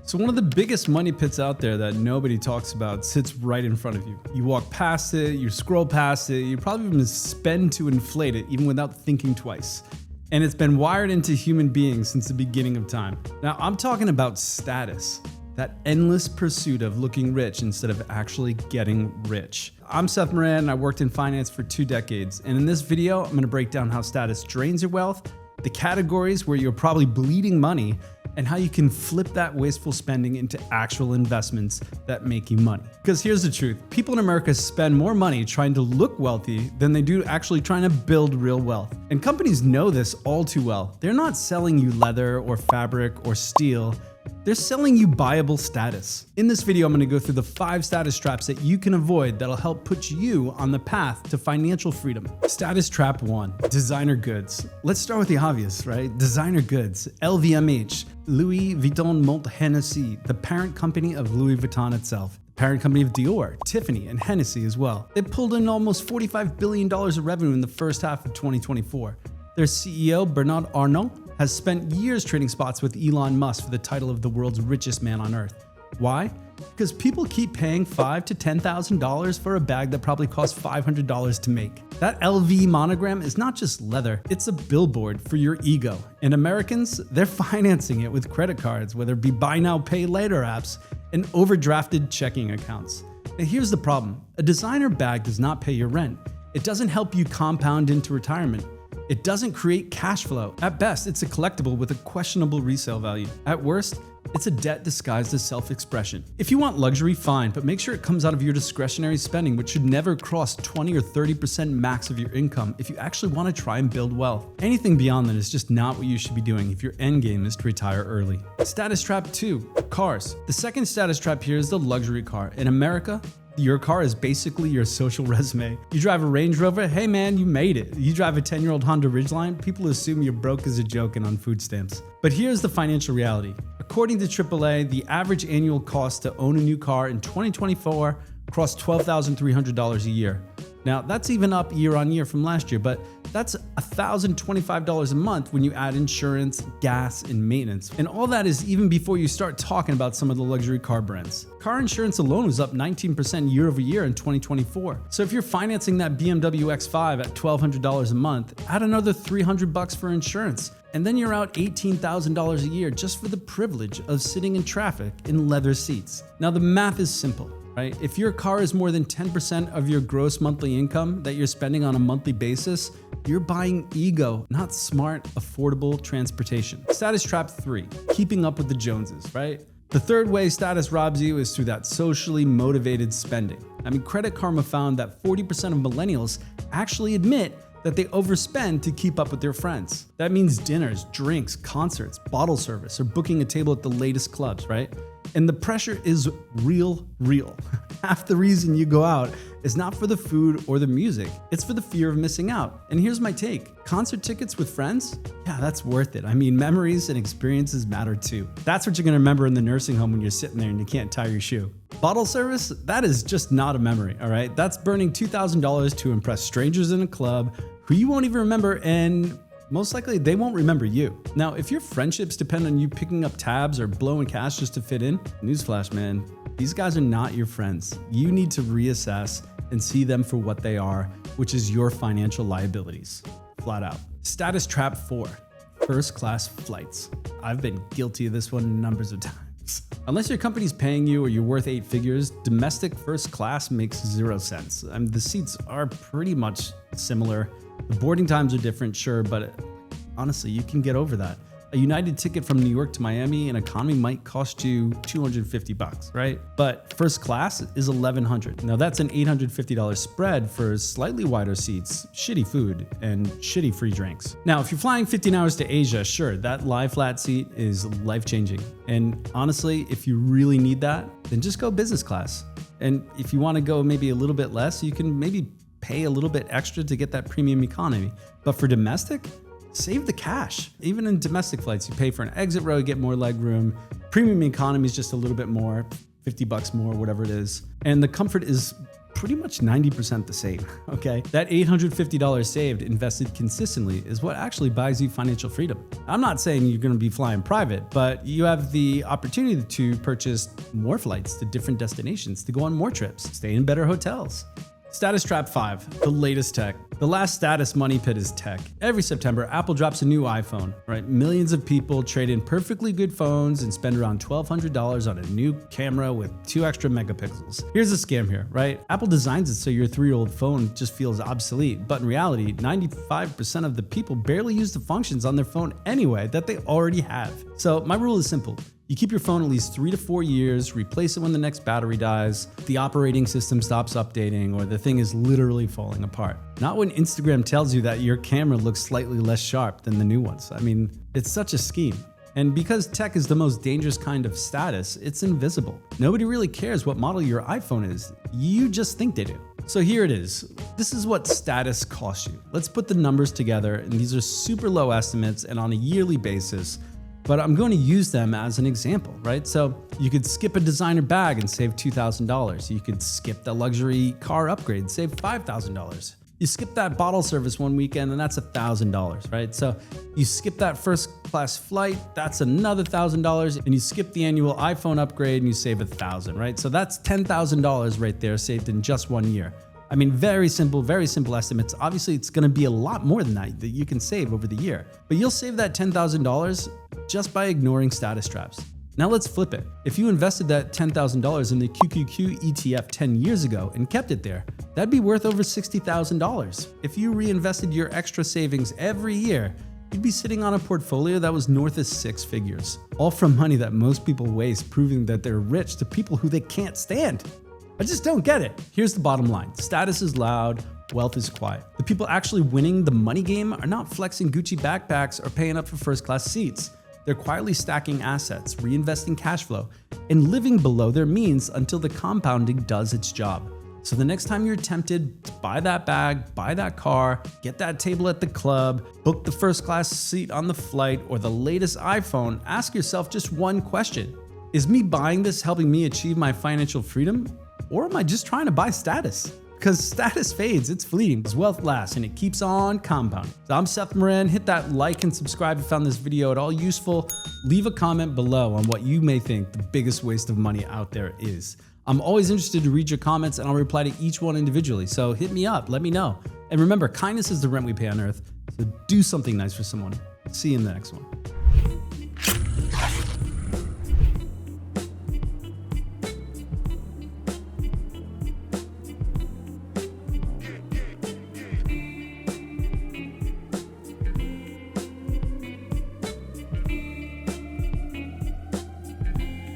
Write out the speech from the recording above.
So one of the biggest money pits out there that nobody talks about sits right in front of you. You walk past it, you scroll past it, you probably even spend to inflate it even without thinking twice. And it's been wired into human beings since the beginning of time. Now I'm talking about status, that endless pursuit of looking rich instead of actually getting rich. I'm Seth Moran and I worked in finance for 2 decades. And in this video, I'm gonna break down how status drains your wealth, the categories where you're probably bleeding money, and how you can flip that wasteful spending into actual investments that make you money. Because here's the truth, people in America spend more money trying to look wealthy than they do actually trying to build real wealth. And companies know this all too well. They're not selling you leather or fabric or steel. They're selling you buyable status. In this video, I'm gonna go through the 5 status traps that you can avoid that'll help put you on the path to financial freedom. Status trap 1, designer goods. Let's start with the obvious, right? Designer goods, LVMH, Louis Vuitton Mont Hennessy, the parent company of Louis Vuitton itself. Parent company of Dior, Tiffany, and Hennessy as well. They pulled in almost $45 billion of revenue in the first half of 2024. Their CEO, Bernard Arnault, has spent years trading spots with Elon Musk for the title of the world's richest man on earth. Why? Because people keep paying $5,000 to $10,000 for a bag that probably costs $500 to make. That LV monogram is not just leather, it's a billboard for your ego. And Americans, they're financing it with credit cards, whether it be buy now, pay later apps, and overdrafted checking accounts. Now here's the problem. A designer bag does not pay your rent. It doesn't help you compound into retirement. It doesn't create cash flow. At best, it's a collectible with a questionable resale value. At worst, it's a debt disguised as self-expression. If you want luxury, fine, but make sure it comes out of your discretionary spending, which should never cross 20 or 30% max of your income if you actually want to try and build wealth. Anything beyond that is just not what you should be doing if your end game is to retire early. Status trap 2, cars. The second status trap here is the luxury car. In America, your car is basically your social resume. You drive a Range Rover, hey man, you made it. You drive a 10-year-old Honda Ridgeline, people assume you're broke as a joke and on food stamps. But here's the financial reality. According to AAA, the average annual cost to own a new car in 2024 crossed $12,300 a year. Now that's even up year on year from last year, but that's $1,025 a month when you add insurance, gas, and maintenance. And all that is even before you start talking about some of the luxury car brands. Car insurance alone was up 19% year over year in 2024. So if you're financing that BMW X5 at $1,200 a month, add another $300 for insurance. And then you're out $18,000 a year just for the privilege of sitting in traffic in leather seats. Now the math is simple. Right? If your car is more than 10% of your gross monthly income that you're spending on a monthly basis, you're buying ego, not smart, affordable transportation. Status trap 3, keeping up with the Joneses, right? The third way status robs you is through that socially motivated spending. I mean, Credit Karma found that 40% of millennials actually admit that they overspend to keep up with their friends. That means dinners, drinks, concerts, bottle service, or booking a table at the latest clubs, right? And the pressure is real. Half the reason you go out is not for the food or the music, it's for the fear of missing out. And here's my take. Concert tickets with friends? Yeah, that's worth it. I mean, memories and experiences matter too. That's what you're gonna remember in the nursing home when you're sitting there and you can't tie your shoe. Bottle service? That is just not a memory, all right? That's burning $2,000 to impress strangers in a club who you won't even remember, and most likely they won't remember you. Now, if your friendships depend on you picking up tabs or blowing cash just to fit in, newsflash, man, these guys are not your friends. You need to reassess and see them for what they are, which is your financial liabilities, flat out. Status trap 4, first class flights. I've been guilty of this one numbers of times. Unless your company's paying you or you're worth 8 figures, domestic first class makes 0 sense. I mean, the seats are pretty much similar. The boarding times are different, sure, but honestly, you can get over that. A United ticket from New York to Miami in economy might cost you $250, right? But first class is $1,100. Now that's an $850 spread for slightly wider seats, shitty food, and shitty free drinks. Now, if you're flying 15 hours to Asia, sure, that lie flat seat is life-changing. And honestly, if you really need that, then just go business class. And if you want to go maybe a little bit less, you can maybe pay a little bit extra to get that premium economy. But for domestic, save the cash. Even in domestic flights, you pay for an exit row, you get more leg room. Premium economy is just a little bit more, $50 more, whatever it is. And the comfort is pretty much 90% the same, okay? That $850 saved invested consistently is what actually buys you financial freedom. I'm not saying you're gonna be flying private, but you have the opportunity to purchase more flights to different destinations, to go on more trips, stay in better hotels. Status Trap 5, the latest tech. The last status money pit is tech. Every September, Apple drops a new iPhone, right? Millions of people trade in perfectly good phones and spend around $1,200 on a new camera with 2 extra megapixels. Here's the scam here, right? Apple designs it so your 3-year-old phone just feels obsolete, but in reality, 95% of the people barely use the functions on their phone anyway that they already have. So my rule is simple. You keep your phone at least 3 to 4 years, replace it when the next battery dies, the operating system stops updating, or the thing is literally falling apart. Not when Instagram tells you that your camera looks slightly less sharp than the new ones. I mean, it's such a scheme. And because tech is the most dangerous kind of status, it's invisible. Nobody really cares what model your iPhone is. You just think they do. So here it is. This is what status costs you. Let's put the numbers together, and these are super low estimates and on a yearly basis. But I'm going to use them as an example, right? So you could skip a designer bag and save $2,000. You could skip the luxury car upgrade and save $5,000. You skip that bottle service one weekend and that's $1,000, right? So you skip that first class flight, that's another $1,000, and you skip the annual iPhone upgrade and you save $1,000, right? So that's $10,000 right there saved in just 1 year. I mean, very simple estimates. Obviously, it's gonna be a lot more than that you can save over the year. But you'll save that $10,000 just by ignoring status traps. Now let's flip it. If you invested that $10,000 in the QQQ ETF 10 years ago and kept it there, that'd be worth over $60,000. If you reinvested your extra savings every year, you'd be sitting on a portfolio that was north of 6 figures. All from money that most people waste proving that they're rich to people who they can't stand. I just don't get it. Here's the bottom line. Status is loud, wealth is quiet. The people actually winning the money game are not flexing Gucci backpacks or paying up for first-class seats. They're quietly stacking assets, reinvesting cash flow, and living below their means until the compounding does its job. So the next time you're tempted to buy that bag, buy that car, get that table at the club, book the first-class seat on the flight, or the latest iPhone, ask yourself just one question. Is me buying this helping me achieve my financial freedom? Or am I just trying to buy status? Because status fades, it's fleeting, because wealth lasts, and it keeps on compounding. So I'm Seth Moran. Hit that like and subscribe if you found this video at all useful. Leave a comment below on what you may think the biggest waste of money out there is. I'm always interested to read your comments, and I'll reply to each one individually. So hit me up, let me know. And remember, kindness is the rent we pay on earth. So do something nice for someone. See you in the next one.